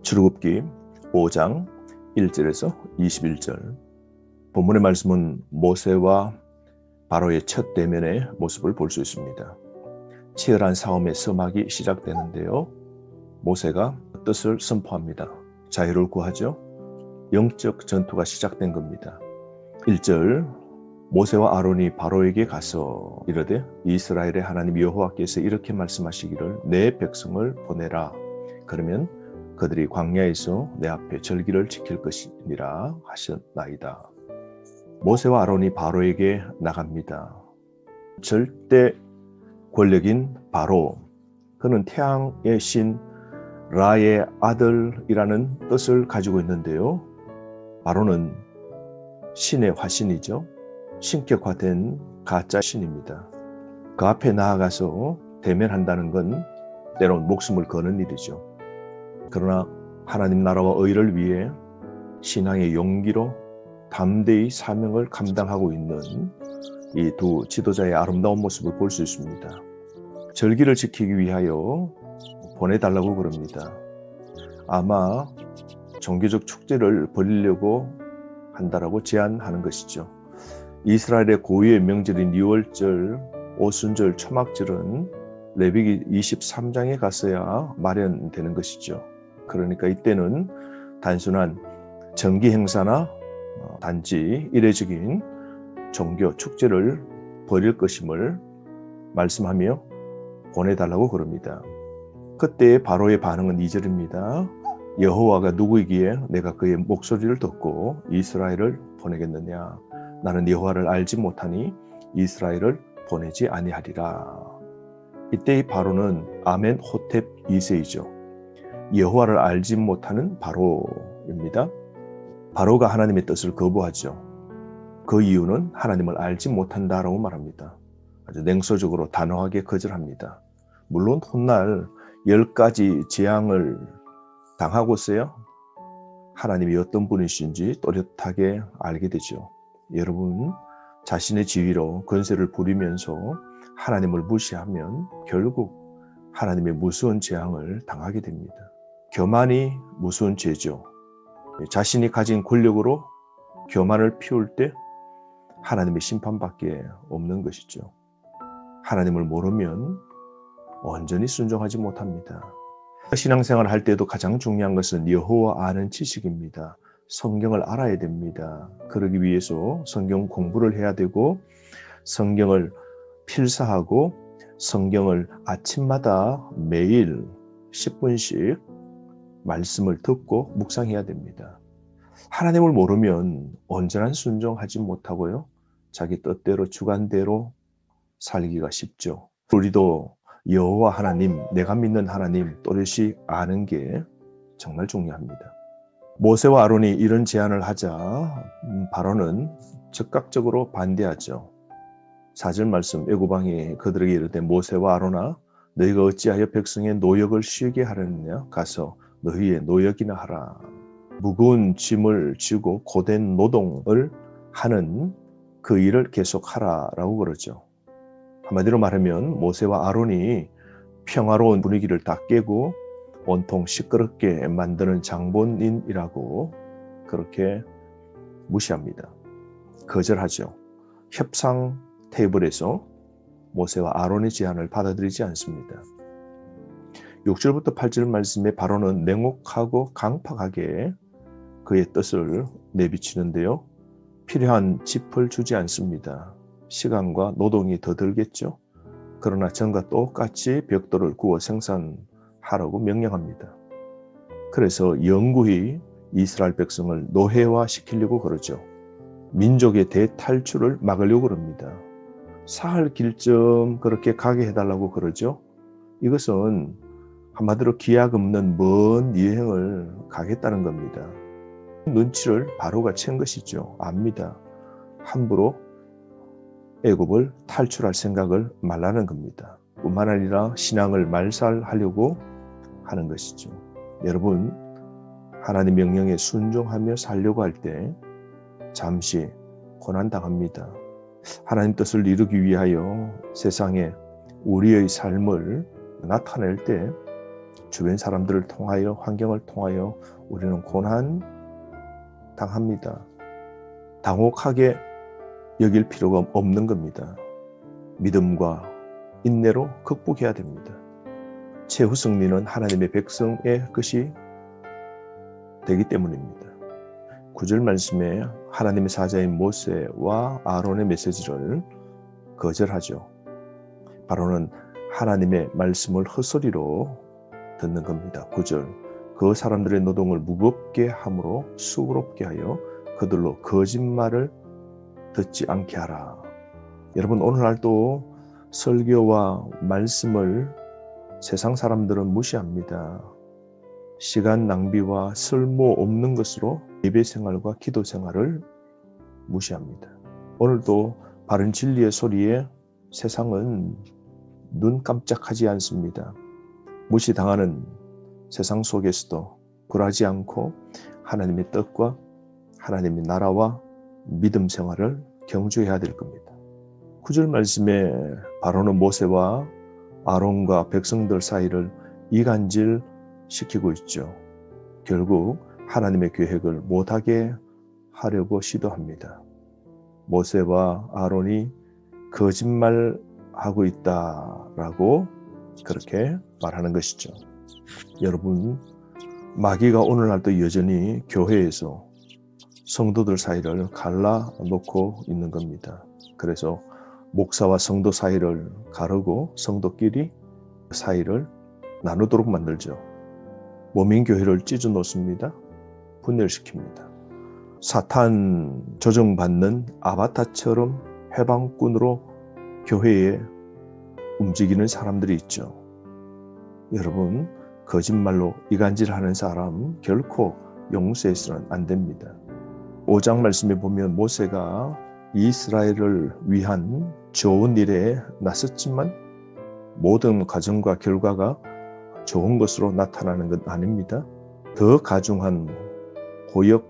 출애굽기 5장 1절에서 21절. 본문의 말씀은 모세와 바로의 첫 대면의 모습을 볼 수 있습니다. 치열한 싸움의 서막이 시작되는데요. 모세가 뜻을 선포합니다. 자유를 구하죠. 영적 전투가 시작된 겁니다. 1절, 모세와 아론이 바로에게 가서 이르되 이스라엘의 하나님 여호와께서 이렇게 말씀하시기를 내 백성을 보내라. 그러면 그들이 광야에서 내 앞에 절기를 지킬 것이니라 하셨나이다. 모세와 아론이 바로에게 나갑니다. 절대 권력인 바로, 그는 태양의 신 라의 아들이라는 뜻을 가지고 있는데요. 바로는 신의 화신이죠. 신격화된 가짜 신입니다. 그 앞에 나아가서 대면한다는 건 때론 목숨을 거는 일이죠. 그러나 하나님 나라와 의를 위해 신앙의 용기로 담대히 사명을 감당하고 있는 이 두 지도자의 아름다운 모습을 볼 수 있습니다. 절기를 지키기 위하여 보내달라고 그럽니다. 아마 종교적 축제를 벌이려고 한다라고 제안하는 것이죠. 이스라엘의 고유의 명절인 유월절, 오순절, 초막절은 레위기 23장에 갔어야 마련되는 것이죠. 그러니까 이때는 단순한 정기 행사나 단지 이례적인 종교 축제를 벌일 것임을 말씀하며 보내달라고 그럽니다. 그때 바로의 반응은 2절입니다. 여호와가 누구이기에 내가 그의 목소리를 듣고 이스라엘을 보내겠느냐. 나는 여호와를 알지 못하니 이스라엘을 보내지 아니하리라. 이때의 바로는 아멘호텝 2세이죠. 여호와를 알지 못하는 바로입니다. 바로가 하나님의 뜻을 거부하죠. 그 이유는 하나님을 알지 못한다라고 말합니다. 아주 냉소적으로 단호하게 거절합니다. 물론 훗날 10가지 재앙을 당하고서야 하나님이 어떤 분이신지 또렷하게 알게 되죠. 여러분, 자신의 지위로 권세를 부리면서 하나님을 무시하면 결국 하나님의 무서운 재앙을 당하게 됩니다. 교만이 무서운 죄죠. 자신이 가진 권력으로 교만을 피울 때 하나님의 심판밖에 없는 것이죠. 하나님을 모르면 온전히 순종하지 못합니다. 신앙생활을 할 때도 가장 중요한 것은 여호와 아는 지식입니다. 성경을 알아야 됩니다. 그러기 위해서 성경 공부를 해야 되고 성경을 필사하고 성경을 아침마다 매일 10분씩 말씀을 듣고 묵상해야 됩니다. 하나님을 모르면 온전한 순종하지 못하고요. 자기 뜻대로 주관대로 살기가 쉽죠. 우리도 여호와 하나님, 내가 믿는 하나님 또렷이 아는 게 정말 중요합니다. 모세와 아론이 이런 제안을 하자 바로는 즉각적으로 반대하죠. 4절 말씀, 애굽왕이 그들에게 이르되 모세와 아론아 너희가 어찌하여 백성의 노역을 쉬게 하려느냐. 가서 너희의 노역이나 하라. 무거운 짐을 지고 고된 노동을 하는 그 일을 계속하라라고 그러죠. 한마디로 말하면 모세와 아론이 평화로운 분위기를 다 깨고 온통 시끄럽게 만드는 장본인이라고 그렇게 무시합니다. 거절하죠. 협상 테이블에서 모세와 아론의 제안을 받아들이지 않습니다. 6절부터 8절 말씀에 바로는 냉혹하고 강팍하게 그의 뜻을 내비치는데요. 필요한 짚을 주지 않습니다. 시간과 노동이 더 들겠죠. 그러나 전과 똑같이 벽돌을 구워 생산하라고 명령합니다. 그래서 영구히 이스라엘 백성을 노예화시키려고 그러죠. 민족의 대탈출을 막으려고 그럽니다. 사흘 길쯤 그렇게 가게 해달라고 그러죠. 이것은 한마디로 기약 없는 먼 여행을 가겠다는 겁니다. 눈치를 바로가 챈 것이죠. 압니다. 함부로 애굽을 탈출할 생각을 말라는 겁니다. 뿐만 아니라 신앙을 말살하려고 하는 것이죠. 여러분, 하나님 명령에 순종하며 살려고 할 때 잠시 고난당합니다. 하나님 뜻을 이루기 위하여 세상에 우리의 삶을 나타낼 때 주변 사람들을 통하여, 환경을 통하여 우리는 고난 당합니다. 당혹하게 여길 필요가 없는 겁니다. 믿음과 인내로 극복해야 됩니다. 최후 승리는 하나님의 백성의 것이 되기 때문입니다. 9절 말씀에 하나님의 사자인 모세와 아론의 메시지를 거절하죠. 바로는 하나님의 말씀을 헛소리로 듣는 겁니다. 9절 그 사람들의 노동을 무겁게 함으로 수고롭게 하여 그들로 거짓말을 듣지 않게 하라. 여러분, 오늘날도 설교와 말씀을 세상 사람들은 무시합니다. 시간 낭비와 쓸모없는 것으로 예배 생활과 기도 생활을 무시합니다. 오늘도 바른 진리의 소리에 세상은 눈 깜짝하지 않습니다. 무시당하는 세상 속에서도 굴하지 않고 하나님의 뜻과 하나님의 나라와 믿음 생활을 경주해야 될 겁니다. 9절 말씀에 바로는 모세와 아론과 백성들 사이를 이간질 시키고 있죠. 결국 하나님의 계획을 못하게 하려고 시도합니다. 모세와 아론이 거짓말하고 있다라고 그렇게 말하는 것이죠. 여러분, 마귀가 오늘날도 여전히 교회에서 성도들 사이를 갈라놓고 있는 겁니다. 그래서 목사와 성도 사이를 가르고 성도끼리 사이를 나누도록 만들죠. 모민교회를 찢어 놓습니다. 분열시킵니다. 사탄 조정받는 아바타처럼 해방꾼으로 교회에 움직이는 사람들이 있죠. 여러분, 거짓말로 이간질하는 사람 결코 용서해서는 안 됩니다. 5장 말씀에 보면 모세가 이스라엘을 위한 좋은 일에 나섰지만 모든 과정과 결과가 좋은 것으로 나타나는 건 아닙니다. 더 가중한 고역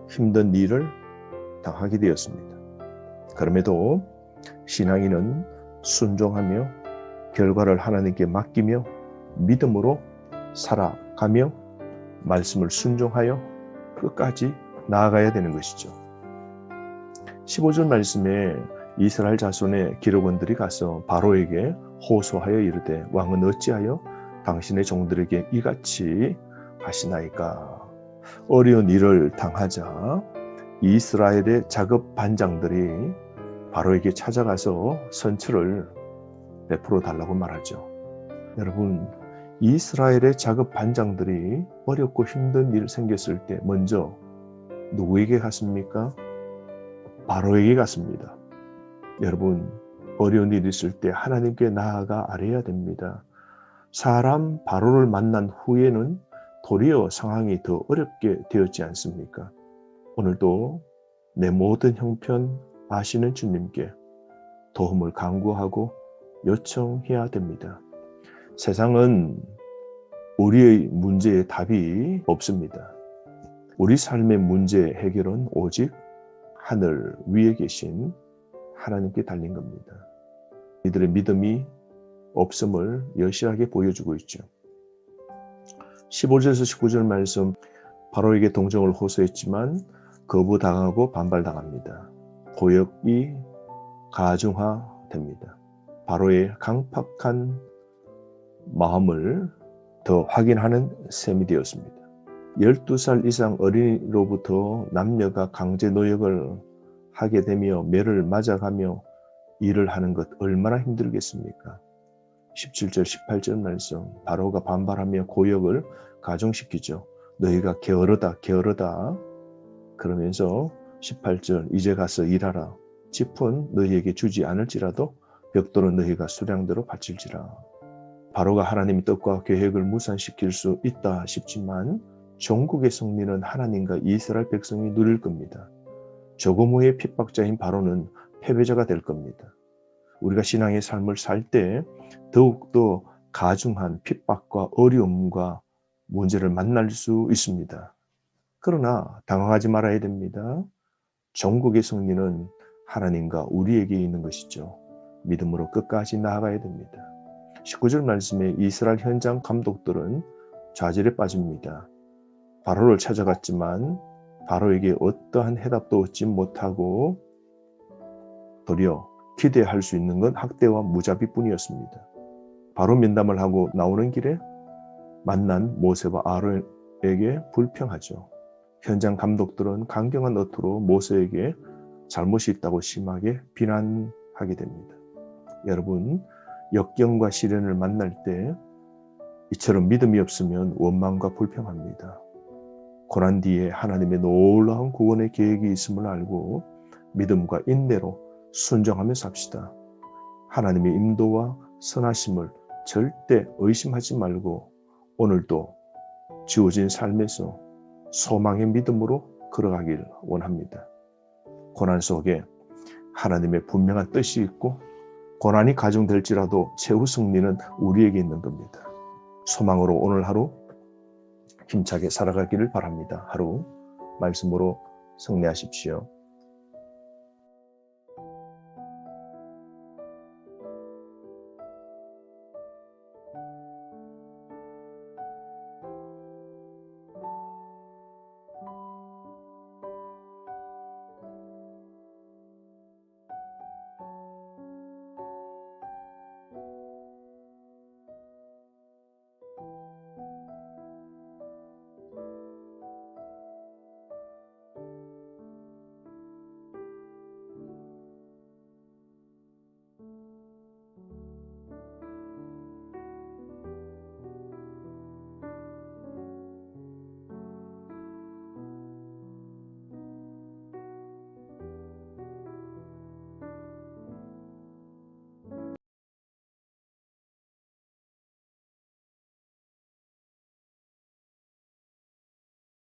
힘든 일을 당하게 되었습니다. 그럼에도 신앙인은 순종하며 결과를 하나님께 맡기며 믿음으로 살아가며 말씀을 순종하여 끝까지 나아가야 되는 것이죠. 15절 말씀에 이스라엘 자손의 기록원들이 가서 바로에게 호소하여 이르되 왕은 어찌하여 당신의 종들에게 이같이 하시나이까. 어려운 일을 당하자 이스라엘의 작업 반장들이 바로에게 찾아가서 선처를 베풀어 달라고 말하죠. 여러분, 이스라엘의 작업 반장들이 어렵고 힘든 일 생겼을 때 먼저 누구에게 갔습니까? 바로에게 갔습니다. 여러분, 어려운 일이 있을 때 하나님께 나아가 아뢰야 됩니다. 사람 바로를 만난 후에는 도리어 상황이 더 어렵게 되었지 않습니까? 오늘도 내 모든 형편 아시는 주님께 도움을 간구하고 요청해야 됩니다. 세상은 우리의 문제에 답이 없습니다. 우리 삶의 문제 해결은 오직 하늘 위에 계신 하나님께 달린 겁니다. 이들의 믿음이 없음을 여실하게 보여주고 있죠. 15절에서 19절 말씀, 바로에게 동정을 호소했지만 거부당하고 반발당합니다. 고역이 가중화됩니다. 바로의 강팍한 마음을 더 확인하는 셈이 되었습니다. 12살 이상 어린이로부터 남녀가 강제 노역을 하게 되며 매를 맞아가며 일을 하는 것 얼마나 힘들겠습니까? 17절 18절 말씀, 바로가 반발하며 고역을 가중시키죠. 너희가 게으르다 게으르다 그러면서 18절 이제 가서 일하라. 짚은 너희에게 주지 않을지라도 벽돌은 너희가 수량대로 바칠지라. 바로가 하나님의 뜻과 계획을 무산시킬 수 있다 싶지만 종국의 승리는 하나님과 이스라엘 백성이 누릴 겁니다. 조금 후에 핍박자인 바로는 패배자가 될 겁니다. 우리가 신앙의 삶을 살 때 더욱더 가중한 핍박과 어려움과 문제를 만날 수 있습니다. 그러나 당황하지 말아야 됩니다. 종국의 승리는 하나님과 우리에게 있는 것이죠. 믿음으로 끝까지 나아가야 됩니다. 19절 말씀에 이스라엘 현장 감독들은 좌절에 빠집니다. 바로를 찾아갔지만 바로에게 어떠한 해답도 얻지 못하고 도리어 기대할 수 있는 건 학대와 무자비뿐이었습니다. 바로 면담을 하고 나오는 길에 만난 모세와 아론에게 불평하죠. 현장 감독들은 강경한 어투로 모세에게 잘못이 있다고 심하게 비난하게 됩니다. 여러분, 역경과 시련을 만날 때 이처럼 믿음이 없으면 원망과 불평합니다. 고난 뒤에 하나님의 놀라운 구원의 계획이 있음을 알고 믿음과 인내로 순종하며 삽시다. 하나님의 인도와 선하심을 절대 의심하지 말고 오늘도 주어진 삶에서 소망의 믿음으로 걸어가길 원합니다. 고난 속에 하나님의 분명한 뜻이 있고 고난이 가중될지라도 최후 승리는 우리에게 있는 겁니다. 소망으로 오늘 하루 힘차게 살아가기를 바랍니다. 하루 말씀으로 승리하십시오.